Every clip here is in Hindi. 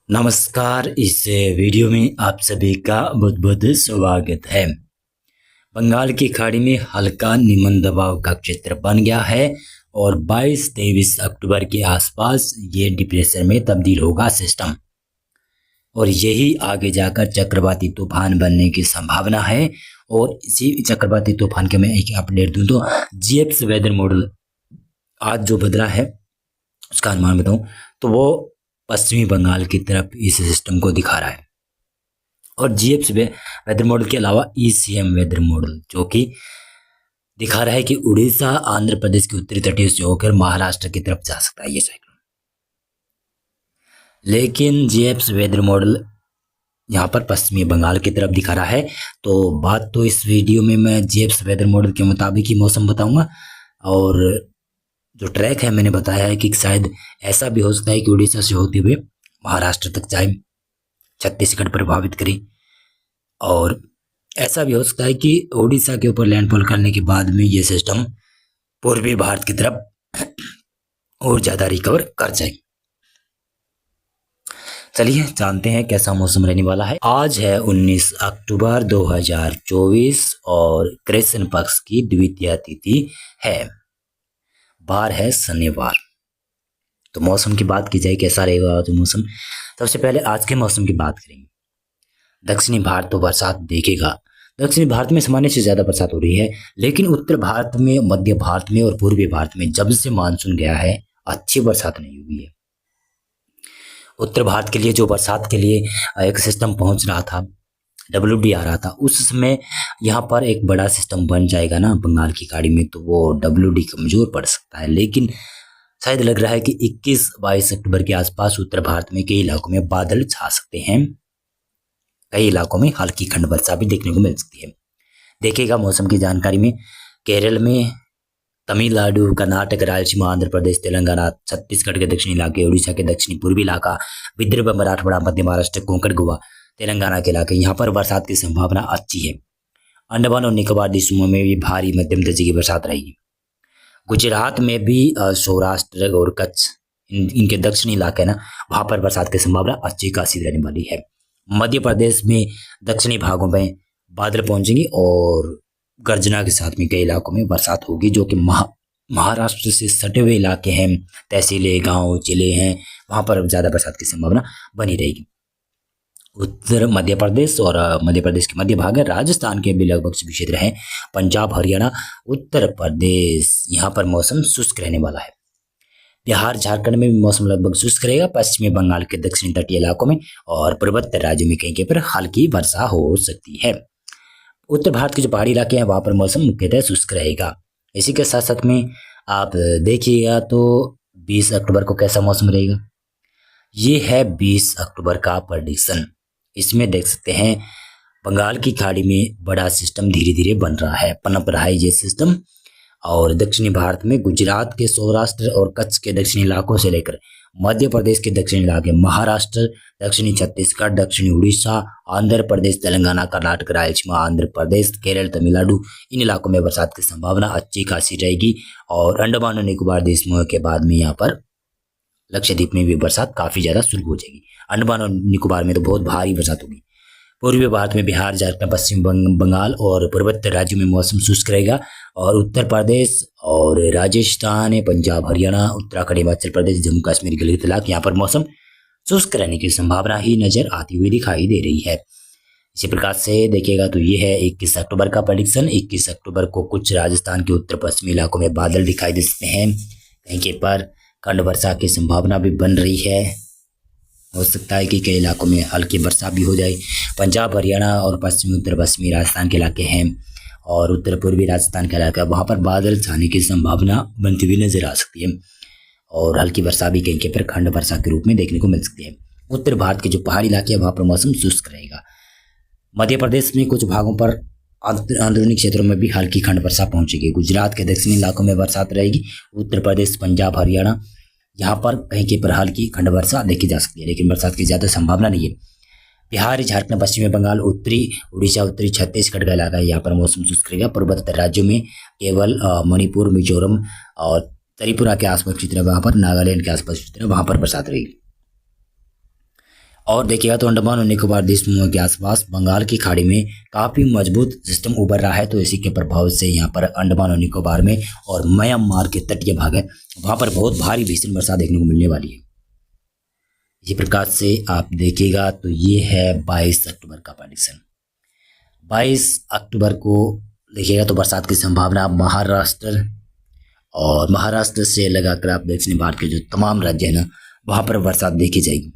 नमस्कार। इस वीडियो में आप सभी का बहुत बहुत स्वागत है। बंगाल की खाड़ी में हल्का निम्न दबाव का क्षेत्र बन गया है और 22-23 अक्टूबर के आसपास ये डिप्रेशन में तब्दील होगा सिस्टम, और यही आगे जाकर चक्रवाती तूफान बनने की संभावना है। और इसी चक्रवाती तूफान के मैं एक अपडेट दूं तो जीएफ्स वेदर मॉडल आज जो बदला है उसका अनुमान बताऊं तो वो पश्चिमी बंगाल की तरफ इस सिस्टम को दिखा रहा है। और जीएफ्स वेदर मॉडल के अलावा ईसीएम वेदर मॉडल जो कि दिखा रहा है कि उड़ीसा आंध्र प्रदेश के उत्तरी तटीय से होकर महाराष्ट्र की तरफ जा सकता है ये साइक्लोन। लेकिन जीएफ्स वेदर मॉडल यहाँ पर पश्चिमी बंगाल की तरफ दिखा रहा है। तो बात तो इस वीडियो में मैं जीएफ्स वेदर मॉडल के मुताबिक ही मौसम बताऊंगा, और जो ट्रैक है मैंने बताया है कि शायद ऐसा भी हो सकता है कि उड़ीसा से होते हुए महाराष्ट्र तक जाए, छत्तीसगढ़ प्रभावित करे, और ऐसा भी हो सकता है कि उड़ीसा के ऊपर लैंडफॉल करने के बाद में ये सिस्टम पूर्वी भारत की तरफ और ज़्यादा रिकवर कर जाए। चलिए जानते हैं कैसा मौसम रहने वाला है। आज है 19 अक्टूबर 2024 और कृष्ण पक्ष की द्वितीया तिथि है, बार है शनिवार। तो मौसम की बात की जाए कैसा रहेगा तो मौसम, सबसे पहले आज के मौसम की बात करेंगे। दक्षिणी भारत तो बरसात देखेगा। दक्षिणी भारत में सामान्य से ज़्यादा बरसात हो रही है, लेकिन उत्तर भारत में, मध्य भारत में और पूर्वी भारत में जब से मानसून गया है अच्छी बरसात नहीं हुई है। उत्तर भारत के लिए जो बरसात के लिए एक सिस्टम पहुंच रहा था, WD आ रहा था, उस समय यहाँ पर एक बड़ा सिस्टम बन जाएगा ना बंगाल की खाड़ी में, तो वो WD कमज़ोर पड़ सकता है। लेकिन शायद लग रहा है कि 21-22 अक्टूबर के आसपास उत्तर भारत में कई इलाकों में बादल छा सकते हैं। कई इलाकों में हल्की खंड वर्षा भी देखने को मिल सकती है। देखिएगा मौसम की जानकारी में, केरल में, तमिलनाडु, कर्नाटक, रायलसीमा, आंध्र प्रदेश, तेलंगाना, छत्तीसगढ़ के दक्षिणी इलाके, उड़ीसा के दक्षिणी पूर्वी इलाका, विदर्भ, मराठवाड़ा, मध्य महाराष्ट्र, कोंकण, गोवा, तेलंगाना के इलाके, यहाँ पर बरसात की संभावना अच्छी है। अंडमान और निकोबार द्वीपों में भी भारी मध्यम दर्जे की बरसात रहेगी। गुजरात में भी सौराष्ट्र और कच्छ, इनके दक्षिणी इलाके ना, वहाँ पर बरसात की संभावना अच्छी खासी रहने वाली है। मध्य प्रदेश में दक्षिणी भागों में बादल पहुंचेंगे और गर्जना के साथ में कई इलाकों में बरसात होगी, जो कि महाराष्ट्र से सटे हुए इलाके हैं, तहसीलें, गांव, जिले हैं, वहाँ पर ज़्यादा बरसात की संभावना बनी रहेगी। उत्तर मध्य प्रदेश और मध्य प्रदेश के मध्य भाग है, राजस्थान के भी लगभग सभी क्षेत्र हैं, पंजाब, हरियाणा, उत्तर प्रदेश, यहाँ पर मौसम शुष्क रहने वाला है। बिहार, झारखंड में भी मौसम लगभग शुष्क रहेगा। पश्चिमी बंगाल के दक्षिणी तटीय इलाकों में और पूर्वोत्तर राज्यों में कहीं पर हल्की वर्षा हो सकती है। उत्तर भारत के जो पहाड़ी इलाके हैं वहाँ पर मौसम मुख्यतः शुष्क रहेगा। इसी के साथ साथ में आप देखिएगा तो 20 अक्टूबर को कैसा मौसम रहेगा। ये है 20 अक्टूबर का प्रेडिक्शन। इसमें देख सकते हैं बंगाल की खाड़ी में बड़ा सिस्टम धीरे धीरे बन रहा है, पनप रहा है ये सिस्टम, और दक्षिणी भारत में गुजरात के सौराष्ट्र और कच्छ के दक्षिणी इलाकों से लेकर मध्य प्रदेश के दक्षिणी इलाके, महाराष्ट्र, दक्षिणी छत्तीसगढ़, दक्षिणी उड़ीसा, आंध्र प्रदेश, तेलंगाना, कर्नाटक, रायलसीमा, आंध्र प्रदेश, केरल, तमिलनाडु, इन इलाकों में बरसात की संभावना अच्छी खासी रहेगी। और अंडमान और निकोबार द्वीप के बाद में यहाँ पर लक्षद्वीप में भी बरसात काफ़ी ज़्यादा शुरू हो जाएगी। अंडमान और निकोबार में तो बहुत भारी बरसात होगी। पूर्वी भारत में बिहार, झारखंड, पश्चिम बंगाल और पूर्वोत्तर राज्यों में मौसम शुष्क रहेगा, और उत्तर प्रदेश और राजस्थान, पंजाब, हरियाणा, उत्तराखंड, हिमाचल प्रदेश, जम्मू कश्मीर, गिलगित इलाके, यहाँ पर मौसम शुष्क रहने की संभावना ही नजर आती हुई दिखाई दे रही है। इसी प्रकार से देखिएगा तो ये है 21 अक्टूबर का प्रेडिक्शन। 21 अक्टूबर को कुछ राजस्थान के उत्तर पश्चिमी इलाकों में बादल दिखाई दे सकते हैं, कहीं पर खंड वर्षा की संभावना भी बन रही है। हो सकता है कि कई इलाकों में हल्की वर्षा भी हो जाए। पंजाब, हरियाणा और पश्चिमी उत्तर पश्चिमी राजस्थान के इलाके हैं और उत्तर पूर्वी राजस्थान का इलाका, वहाँ पर बादल छाने की संभावना बनती हुई नजर आ सकती है, और हल्की वर्षा भी कहीं पर खंड वर्षा के रूप में देखने को मिल सकती है। उत्तर भारत के जो पहाड़ी इलाके हैं वहाँ पर मौसम शुष्क रहेगा। मध्य प्रदेश में कुछ भागों पर अंदरूनी क्षेत्रों में भी हल्की खंड वर्षा पहुंचेगी। गुजरात के दक्षिणी इलाकों में बरसात रहेगी। उत्तर प्रदेश, पंजाब, हरियाणा, यहाँ पर कहीं पर हल्की खंड वर्षा देखी जा सकती है, लेकिन बरसात की ज़्यादा संभावना नहीं है। बिहार, झारखंड, पश्चिमी बंगाल, उत्तरी उड़ीसा, उत्तरी छत्तीसगढ़ का इलाका है, यहाँ पर मौसम शुष्क रहेगा। पूर्वोत्तर राज्यों में केवल मणिपुर, मिजोरम और त्रिपुरा के आसपास क्षेत्र, वहाँ पर नागालैंड के आसपास क्षेत्र, वहाँ पर बरसात रहेगी। और देखिएगा तो अंडमान और निकोबार द्वीप समूह के आसपास बंगाल की खाड़ी में काफी मजबूत सिस्टम उभर रहा है। तो इसी के प्रभाव से यहाँ पर अंडमान और निकोबार में और म्यांमार के तटीय भाग है वहां पर बहुत भारी भीषण वर्षा देखने को मिलने वाली है। इसी प्रकार से आप देखिएगा तो ये है 22 अक्टूबर का प्रेडिक्शन। 22 अक्टूबर को देखिएगा तो बरसात की संभावना महाराष्ट्र से लगाकर आप दक्षिणी भारत के जो तमाम राज्य है ना वहां पर बरसात देखी जाएगी।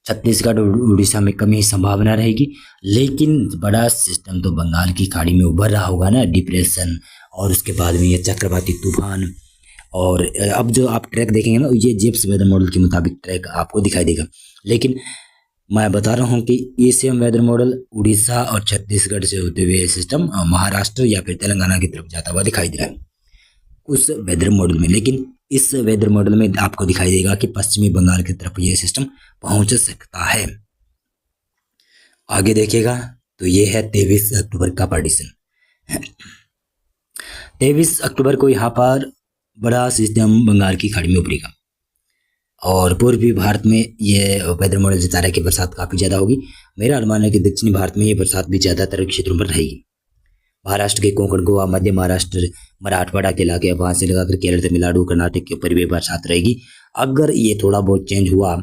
छत्तीसगढ़ और उड़ीसा में कम ही संभावना रहेगी, लेकिन बड़ा सिस्टम तो बंगाल की खाड़ी में उभर रहा होगा ना, डिप्रेशन, और उसके बाद में ये चक्रवाती तूफान। और अब जो आप ट्रैक देखेंगे ना ये जेप्स वेदर मॉडल के मुताबिक ट्रैक आपको दिखाई देगा, लेकिन मैं बता रहा हूँ कि ये सेम वेदर मॉडल उड़ीसा और छत्तीसगढ़ से होते हुए सिस्टम महाराष्ट्र या फिर तेलंगाना की तरफ जाता हुआ दिखाई दे रहा है उस वेदर मॉडल में। लेकिन इस वेदर मॉडल में आपको दिखाई देगा कि पश्चिमी बंगाल की तरफ ये सिस्टम पहुंच सकता है। आगे देखिएगा तो ये है 23 अक्टूबर का प्रेडिक्शन। 23 अक्टूबर को यहाँ पर बड़ा सिस्टम बंगाल की खाड़ी में उभरेगा और पूर्वी भारत में ये वेदर मॉडल जता रहा है कि बरसात काफ़ी ज़्यादा होगी। मेरा अनुमान है कि दक्षिणी भारत में ये बरसात भी ज़्यादातर क्षेत्रों पर रहेगी। महाराष्ट्र के कोंकण, गोवा, मध्य महाराष्ट्र, मराठवाड़ा के इलाके, वहाँ से लगाकर केरल, तमिलनाडु, कर्नाटक के ऊपर भी बरसात रहेगी। अगर ये थोड़ा बहुत चेंज हुआ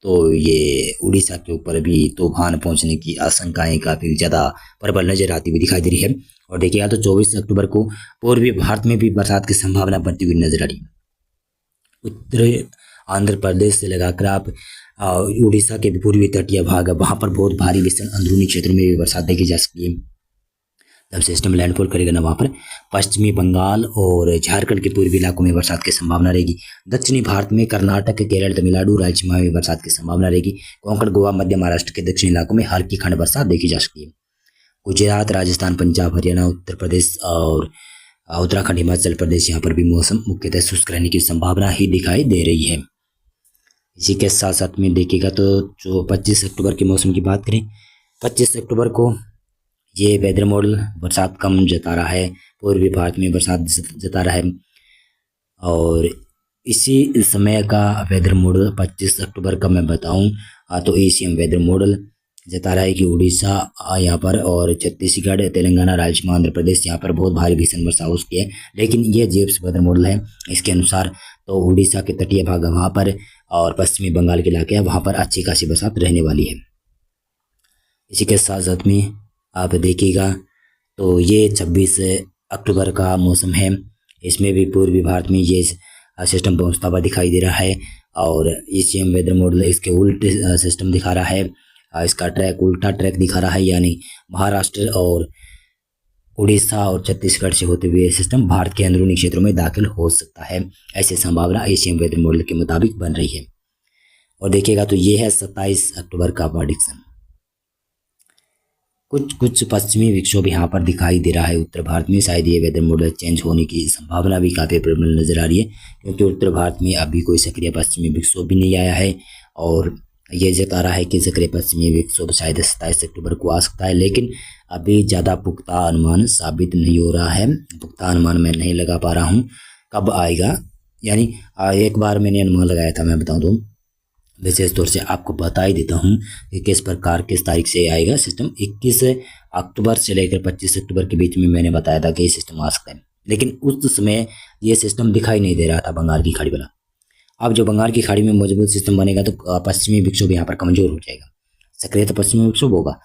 तो ये उड़ीसा के ऊपर भी तूफान पहुंचने की आशंकाएं काफ़ी ज़्यादा प्रबल नजर आती हुई दिखाई दे रही है। और देखिएगा तो 24 अक्टूबर को पूर्वी भारत में भी बरसात की संभावना बनती हुई नजर आ रही है। उत्तरी आंध्र प्रदेश से लगाकर आप उड़ीसा के पूर्वी तटीय भाग है वहाँ पर बहुत भारी भीषण अंदरूनी क्षेत्रों में भी बरसात देखी जा सकती है। जब सिस्टम लैंडफॉल करेगा ना वहाँ पर पश्चिमी बंगाल और झारखंड के पूर्वी इलाकों में बरसात की संभावना रहेगी। दक्षिणी भारत में कर्नाटक, केरल, तमिलनाडु, राज्य में बरसात की संभावना रहेगी। कोंकण, गोवा, मध्य महाराष्ट्र के दक्षिणी इलाकों में हल्की खंड बरसात देखी जा सकती है। गुजरात, राजस्थान, पंजाब, हरियाणा, उत्तर प्रदेश और उत्तराखंड, हिमाचल प्रदेश यहाँ पर भी मौसम मुख्यतः शुष्क रहने की संभावना ही दिखाई दे रही है। इसी के साथ साथ में देखिएगा तो जो 25 अक्टूबर के मौसम की बात करें, 25 अक्टूबर को ये वेदर मॉडल बरसात कम जता रहा है, पूर्वी भारत में बरसात जता रहा है। और इसी समय का वेदर मॉडल 25 अक्टूबर का मैं बताऊं तो एशियन वेदर मॉडल जता रहा है कि उड़ीसा यहाँ पर और छत्तीसगढ़, तेलंगाना, राज्य में आंध्र प्रदेश यहाँ पर बहुत भारी भीषण वर्षा हो सकती है। लेकिन ये जेप्स वेदर मॉडल है, इसके अनुसार तो उड़ीसा के तटीय भाग वहाँ पर और पश्चिमी बंगाल के इलाके हैं वहाँ पर अच्छी खासी बरसात रहने वाली है। इसी के साथ साथ में आप देखिएगा तो ये 26 अक्टूबर का मौसम है, इसमें भी पूर्वी भारत में ये सिस्टम पहुँचता हुआ दिखाई दे रहा है। और एशियन वेदर मॉडल इसके उल्टे सिस्टम दिखा रहा है, इसका ट्रैक उल्टा ट्रैक दिखा रहा है, यानी महाराष्ट्र और उड़ीसा और छत्तीसगढ़ से होते हुए सिस्टम भारत के अंदरूनी क्षेत्रों में दाखिल हो सकता है। ऐसी संभावना एशियन वेदर मॉडल के मुताबिक बन रही है। और देखिएगा तो ये है 27 अक्टूबर का प्रेडिक्शन। कुछ पश्चिमी विक्षोभ यहाँ पर दिखाई दे रहा है उत्तर भारत में, शायद ये वेदर मॉडल चेंज होने की संभावना भी काफ़ी प्रबल नजर आ रही है, क्योंकि उत्तर भारत में अभी कोई सक्रिय पश्चिमी विक्षोभ भी नहीं आया है। और ये जता रहा है कि सक्रिय पश्चिमी विक्षोभ शायद 27 अक्टूबर को आ सकता है, लेकिन अभी ज़्यादा पुख्ता अनुमान साबित नहीं हो रहा है। पुख्ता अनुमान मैं नहीं लगा पा रहा हूँ कब आएगा, यानी एक बार मैंने अनुमान लगाया था, मैं बताऊँ तो विशेष तौर से आपको बता ही देता हूँ कि किस प्रकार किस तारीख से आएगा सिस्टम। 21 अक्टूबर से लेकर 25 अक्टूबर के बीच में मैंने बताया था कि ये सिस्टम आ सकता है, लेकिन उस समय ये सिस्टम दिखाई नहीं दे रहा था बंगाल की खाड़ी वाला। अब जो बंगाल की खाड़ी में मजबूत सिस्टम बनेगा तो पश्चिमी विक्षोभ यहाँ पर कमजोर हो जाएगा, सक्रिय तो पश्चिमी विक्षोभ होगा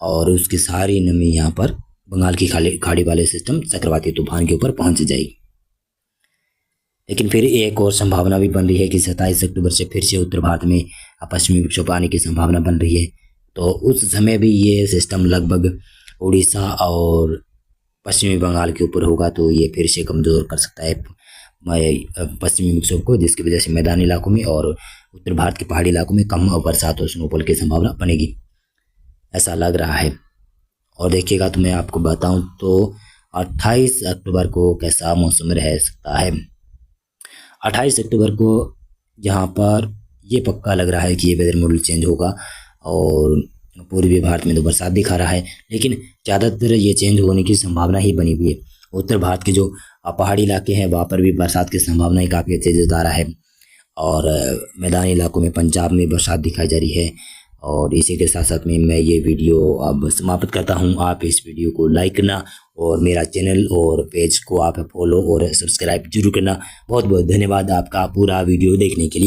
और उसकी सारी नमी यहाँ पर बंगाल की खाड़ी वाले सिस्टम चक्रवाती तूफान के ऊपर पहुँच जाएगी। लेकिन फिर एक और संभावना भी बन रही है कि 27 अक्टूबर से फिर से उत्तर भारत में पश्चिमी विक्षोभ आने की संभावना बन रही है। तो उस समय भी ये सिस्टम लगभग उड़ीसा और पश्चिमी बंगाल के ऊपर होगा, तो ये फिर से कमज़ोर कर सकता है पश्चिमी विक्षोभ को, जिसकी वजह से मैदानी इलाकों में और उत्तर भारत के पहाड़ी इलाकों में कम बरसात और स्नोफॉल की संभावना बनेगी, ऐसा लग रहा है। और देखिएगा तो मैं आपको बताऊँ तो 28 अक्टूबर को कैसा मौसम रह सकता है। 28 अक्टूबर को जहाँ पर ये पक्का लग रहा है कि ये वेदर मॉडल चेंज होगा और पूर्वी भारत में तो बरसात दिखा रहा है, लेकिन ज़्यादातर ये चेंज होने की संभावना ही बनी हुई है। उत्तर भारत के जो पहाड़ी इलाके हैं वहाँ पर भी बरसात की संभावना ही काफ़ी अच्छे जता रहा है। और मैदानी इलाकों में पंजाब में बरसात दिखाई जा रही है। और इसी के साथ साथ में मैं ये वीडियो अब समाप्त करता हूँ। आप इस वीडियो को लाइक करना और मेरा चैनल और पेज को आप फॉलो और सब्सक्राइब जरूर करना। बहुत बहुत धन्यवाद आपका पूरा वीडियो देखने के लिए।